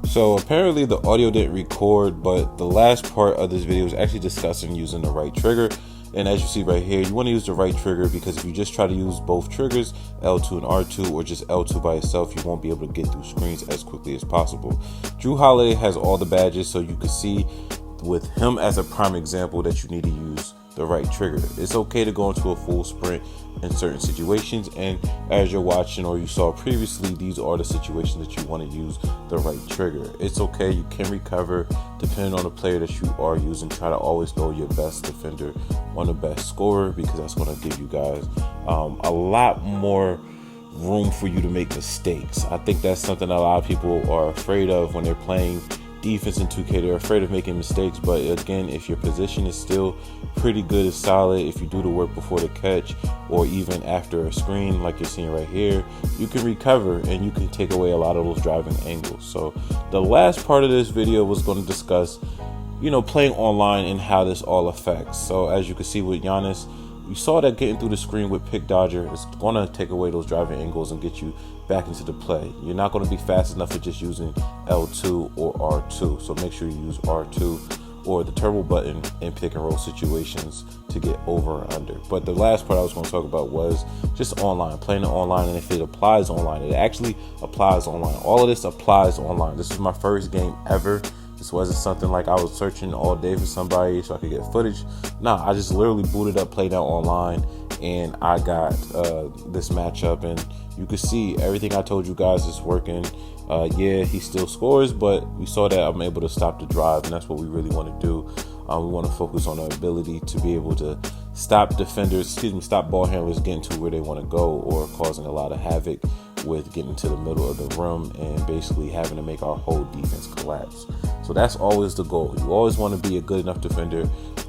So apparently the audio didn't record, but the last part of this video is actually discussing using the right trigger. And as you see right here, you want to use the right trigger, because if you just try to use both triggers, L2 and R2, or just L2 by itself, you won't be able to get through screens as quickly as possible. Jrue Holiday has all the badges, so you can see with him as a prime example that you need to use the right trigger. It's okay to go into a full sprint in certain situations, and as you're watching or you saw previously, these are the situations that you want to use the right trigger. It's okay, you can recover depending on the player that you are using. Try to always throw your best defender on the best scorer, because that's going to give you guys a lot more room for you to make mistakes. I think that's something a lot of people are afraid of when they're playing defense in 2K. They're afraid of making mistakes, but again, if your position is still pretty good, is solid, if you do the work before the catch or even after a screen like you're seeing right here, you can recover and you can take away a lot of those driving angles. So the last part of this video was going to discuss, playing online and how this all affects. So as you can see with Giannis, you saw that getting through the screen with Pick Dodger is going to take away those driving angles and get you back into the play. You're not going to be fast enough for just using L2 or R2. So make sure you use R2 or the turbo button in pick and roll situations to get over or under. But the last part I was going to talk about was just online, playing it online. And if it applies online, it actually applies online. All of this applies online. This is my first game ever. This wasn't something like I was searching all day for somebody so I could get footage. Nah, I just literally booted up, played out online, and I got this matchup. And you can see everything I told you guys is working. Yeah, he still scores, but we saw that I'm able to stop the drive, and that's what we really want to do. We want to focus on our ability to be able to stop stop ball handlers getting to where they want to go, or causing a lot of havoc with getting to the middle of the rim and basically having to make our whole defense collapse. So that's always the goal. You always want to be a good enough defender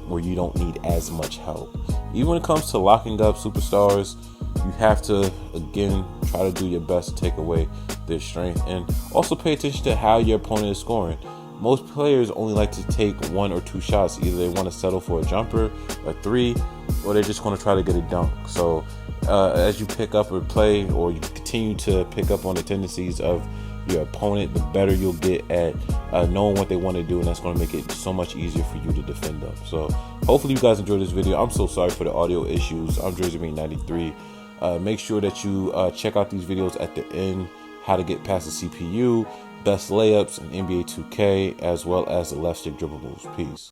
where you don't need as much help. Even when it comes to locking up superstars, you have to, again, try to do your best to take away their strength, and also pay attention to how your opponent is scoring. Most players only like to take 1 or 2 shots. Either they want to settle for a jumper, a 3, or they're just going to try to get a dunk. So as you pick up or play, or you continue to pick up on the tendencies of your opponent, the better you'll get at knowing what they want to do, and that's going to make it so much easier for you to defend them. So hopefully you guys enjoyed this video. I'm so sorry for the audio issues. I'm JerseyMade93. Make sure that you check out these videos at the end: how to get past the CPU, best layups in NBA 2K, as well as the left stick dribble moves. Peace.